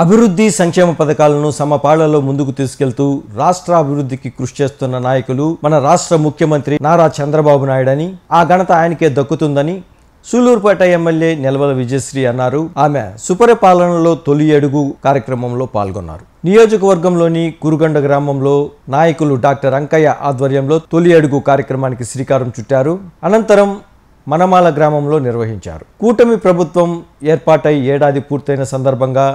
అభివృద్ధి సంక్షేమ పథకాలను సమపాళ్లలో ముందుకు తీసుకెళ్తూ రాష్ట్ర అభివృద్ధికి కృషి చేస్తున్న నాయకులు మన రాష్ట్ర ముఖ్యమంత్రి నారా చంద్రబాబు నాయుడని, ఆ ఘనత ఆయనకే దక్కుతుందని సూలూరుపేట ఎమ్మెల్యే నెలవల విజయశ్రీ అన్నారు. ఆమె సుపరిపాలనలో తొలి అడుగు కార్యక్రమంలో పాల్గొన్నారు. నియోజకవర్గంలోని కురుగండ గ్రామంలో నాయకులు డాక్టర్ అంకయ్య ఆధ్వర్యంలో తొలి అడుగు కార్యక్రమానికి శ్రీకారం చుట్టారు. అనంతరం మనమాల గ్రామంలో నిర్వహించారు. కూటమి ప్రభుత్వం ఏర్పాటై ఏడాది పూర్తయిన సందర్భంగా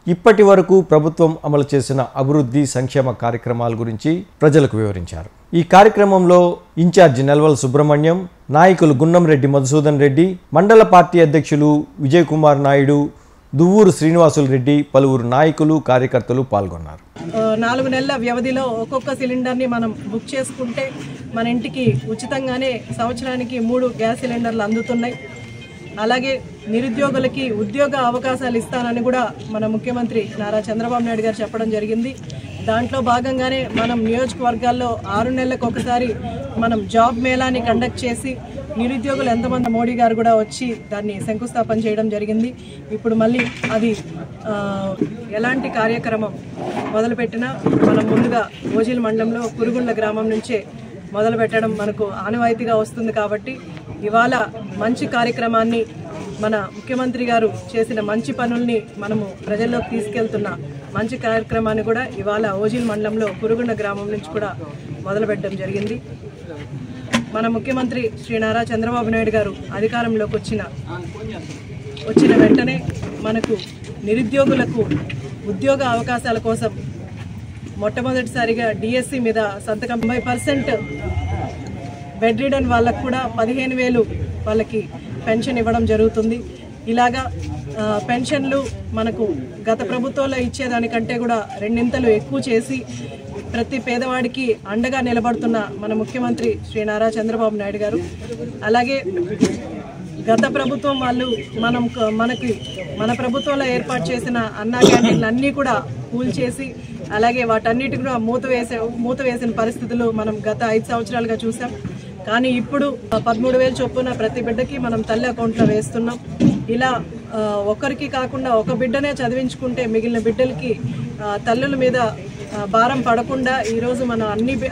ఇప్పటి వరకు ప్రభుత్వం అమలు చేసిన అభివృద్ధి సంక్షేమ కార్యక్రమాల గురించి ప్రజలకు వివరించారు. ఈ కార్యక్రమంలో ఇన్ఛార్జి నెలవల సుబ్రహ్మణ్యం, నాయకులు గున్నంరెడ్డి మధుసూదన్ రెడ్డి, మండల పార్టీ అధ్యక్షులు విజయ్ కుమార్ నాయుడు, దువ్వూరు శ్రీనివాసులు రెడ్డి, పలువురు నాయకులు కార్యకర్తలు పాల్గొన్నారు. 4 నెలల వ్యవధిలో ఒక్కొక్క సిలిండర్ని మనం బుక్ చేసుకుంటే మన ఇంటికి ఉచితంగానే సంవత్సరానికి 3 గ్యాస్ సిలిండర్లు అందుతున్నాయి. అలాగే నిరుద్యోగులకి ఉద్యోగ అవకాశాలు ఇస్తానని కూడా మన ముఖ్యమంత్రి నారా చంద్రబాబు నాయుడు గారు చెప్పడం జరిగింది. దాంట్లో భాగంగానే మనం నియోజకవర్గాల్లో 6 నెలలకు ఒకసారి మనం జాబ్ మేళాని కండక్ట్ చేసి నిరుద్యోగులు ఎంతమంది మోడీ గారు కూడా వచ్చి దాన్ని శంకుస్థాపన చేయడం జరిగింది. ఇప్పుడు మళ్ళీ అది ఎలాంటి కార్యక్రమం మొదలుపెట్టినా మనం ముందుగా ఓజిల్ మండలంలో కురుగుండ్ల గ్రామం నుంచే మొదలు పెట్టడం మనకు ఆనవాయితీగా వస్తుంది. కాబట్టి ఇవాళ మంచి కార్యక్రమాన్ని, మన ముఖ్యమంత్రి గారు చేసిన మంచి పనుల్ని మనము ప్రజల్లోకి తీసుకెళ్తున్న మంచి కార్యక్రమాన్ని కూడా ఇవాళ ఓజిల్ మండలంలో కురుగుండ గ్రామం నుంచి కూడా మొదలుపెట్టడం జరిగింది. మన ముఖ్యమంత్రి శ్రీ నారా చంద్రబాబు నాయుడు గారు అధికారంలోకి వచ్చిన వెంటనే మనకు నిరుద్యోగులకు ఉద్యోగ అవకాశాల కోసం మొట్టమొదటిసారిగా డిఎస్సి మీద సంతకం 90% బెడ్ రిడన్ వాళ్ళకు కూడా 15,000 వాళ్ళకి పెన్షన్ ఇవ్వడం జరుగుతుంది. ఇలాగా పెన్షన్లు మనకు గత ప్రభుత్వంలో ఇచ్చేదానికంటే కూడా 2 ఇంతలు ఎక్కువ చేసి ప్రతి పేదవాడికి అండగా నిలబడుతున్న మన ముఖ్యమంత్రి శ్రీ నారా చంద్రబాబు నాయుడు గారు. అలాగే గత ప్రభుత్వం వాళ్ళు మన ప్రభుత్వంలో ఏర్పాటు చేసిన అన్నా క్యాంటీన్లు అన్నీ కూడా కూల్చేసి అలాగే వాటన్నిటి కూడా మూత వేసిన పరిస్థితులు మనం గత 5 సంవత్సరాలుగా చూసాం. కానీ ఇప్పుడు 13,000 చొప్పున ప్రతి బిడ్డకి మనం తల్లి అకౌంట్లో వేస్తున్నాం. ఇలా ఒక్కరికి కాకుండా ఒక బిడ్డనే చదివించుకుంటే మిగిలిన బిడ్డలకి తల్లుల మీద భారం పడకుండా ఈరోజు మనం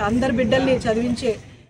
అందరి బిడ్డల్ని చదివించే